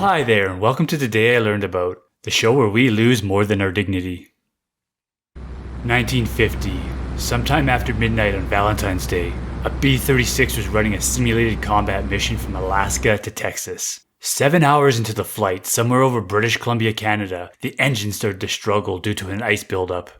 hi there, and welcome to The Day I Learned About, the show where we lose more than our dignity. 1950, sometime after midnight on Valentine's Day, a B-36 was running a simulated combat mission from Alaska to Texas. 7 hours into the flight, somewhere over British Columbia, Canada, the engine started to struggle due to an ice buildup.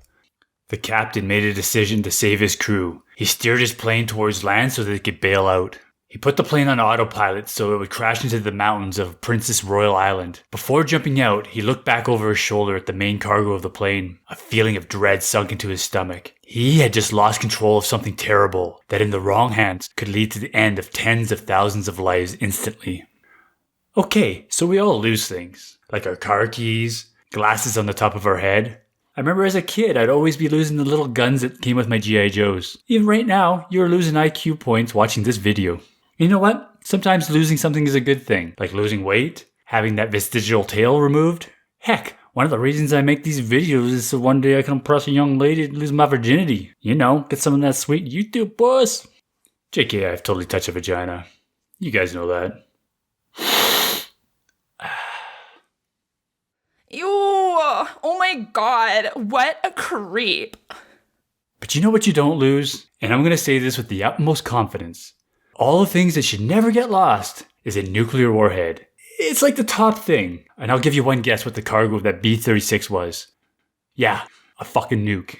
The captain made a decision to save his crew. He steered his plane towards land so that they could bail out. He put the plane on autopilot so it would crash into the mountains of Princess Royal Island. Before jumping out, he looked back over his shoulder at the main cargo of the plane. A feeling of dread sunk into his stomach. He had just lost control of something terrible that in the wrong hands could lead to the end of tens of thousands of lives instantly. Okay, so we all lose things, like our car keys, glasses on the top of our head. I remember as a kid, I'd always be losing the little guns that came with my G.I. Joes. Even right now, you're losing IQ points watching this video. You know what? Sometimes losing something is a good thing, like losing weight, having that vestigial tail removed. Heck, one of the reasons I make these videos is so one day I can impress a young lady and lose my virginity. You know, get some of that sweet YouTube buzz. JK, I've totally touched a vagina. You guys know that. Ew, oh my god, what a creep. But you know what you don't lose? And I'm going to say this with the utmost confidence. All the things that should never get lost is a nuclear warhead. It's like the top thing. And I'll give you one guess what the cargo of that B-36 was. Yeah, a fucking nuke.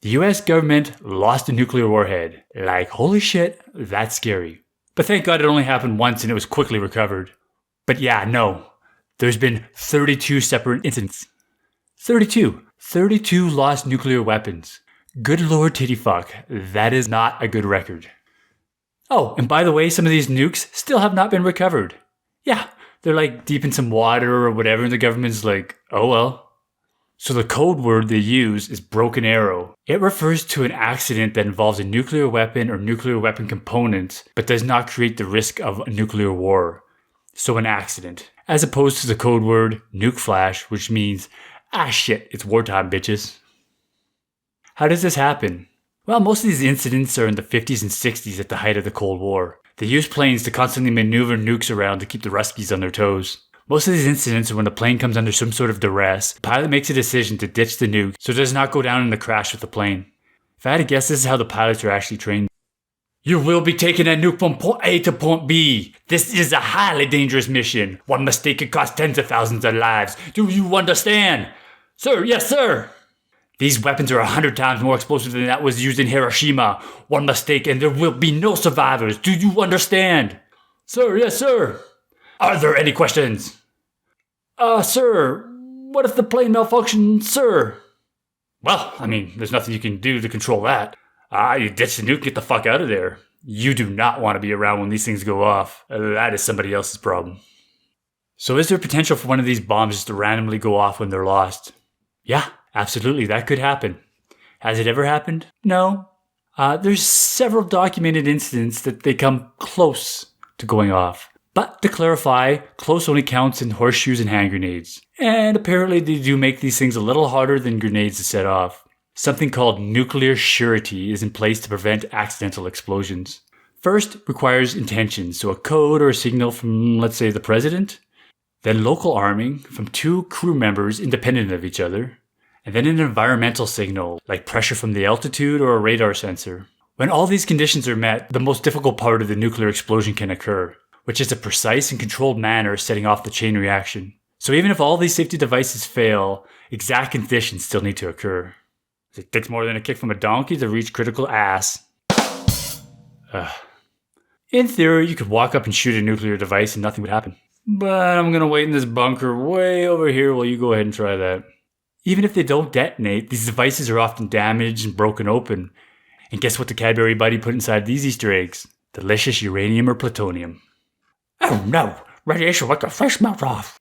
The US government lost a nuclear warhead. Like, holy shit, that's scary. But thank God it only happened once and it was quickly recovered. But yeah, no. There's been 32 separate incidents. 32. 32 lost nuclear weapons. Good lord titty fuck. That is not a good record. Oh, and by the way, some of these nukes still have not been recovered. Yeah, they're like deep in some water or whatever, and the government's like, oh well. So the code word they use is broken arrow. It refers to an accident that involves a nuclear weapon or nuclear weapon component, but does not create the risk of a nuclear war. So an accident. As opposed to the code word nuke flash, which means, ah shit, it's wartime, bitches. How does this happen? Well, most of these incidents are in the 50s and 60s at the height of the Cold War. They used planes to constantly maneuver nukes around to keep the Ruskies on their toes. Most of these incidents are when the plane comes under some sort of duress. The pilot makes a decision to ditch the nuke so it does not go down in the crash with the plane. If I had to guess, this is how the pilots are actually trained. You will be taking a nuke from point A to point B. This is a highly dangerous mission. One mistake could cost tens of thousands of lives. Do you understand? Sir, yes sir. These weapons are 100 times more explosive than that was used in Hiroshima. One mistake and there will be no survivors. Do you understand? Sir, yes sir. Are there any questions? Sir, what if the plane malfunctions, sir? Well, I mean, there's nothing you can do to control that. You ditch the nuke, get the fuck out of there. You do not want to be around when these things go off. That is somebody else's problem. So is there potential for one of these bombs just to randomly go off when they're lost? Yeah, absolutely, that could happen. Has it ever happened? No. There's several documented incidents that they come close to going off. But to clarify, close only counts in horseshoes and hand grenades. And apparently they do make these things a little harder than grenades to set off. Something called nuclear surety is in place to prevent accidental explosions. First, it requires intention, so a code or a signal from, let's say, the president. Then local arming from two crew members independent of each other. And then an environmental signal, like pressure from the altitude or a radar sensor. When all these conditions are met, the most difficult part of the nuclear explosion can occur, which is a precise and controlled manner of setting off the chain reaction. So even if all these safety devices fail, exact conditions still need to occur. It takes more than a kick from a donkey to reach critical ass. In theory, you could walk up and shoot a nuclear device and nothing would happen. But I'm gonna wait in this bunker way over here while you go ahead and try that. Even if they don't detonate, these devices are often damaged and broken open. And guess what the Cadbury Buddy put inside these Easter eggs? Delicious uranium or plutonium. Oh no, radiation like a fresh melt off.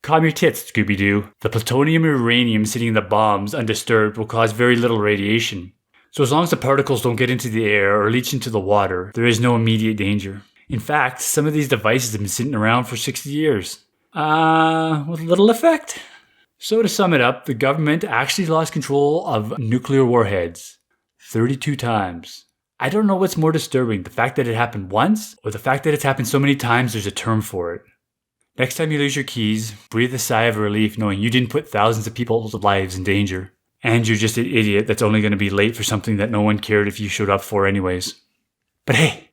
Calm your tits, Scooby-Doo. The plutonium and uranium sitting in the bombs undisturbed will cause very little radiation. So as long as the particles don't get into the air or leach into the water, there is no immediate danger. In fact, some of these devices have been sitting around for 60 years. With little effect. So to sum it up, the government actually lost control of nuclear warheads 32 times. I don't know what's more disturbing, the fact that it happened once, or the fact that it's happened so many times there's a term for it. Next time you lose your keys, breathe a sigh of relief knowing you didn't put thousands of people's lives in danger. And you're just an idiot that's only going to be late for something that no one cared if you showed up for anyways. But hey,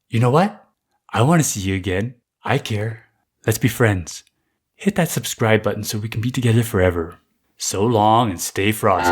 you know what? I want to see you again. I care. Let's be friends. Hit that subscribe button so we can be together forever. So long and stay frosty.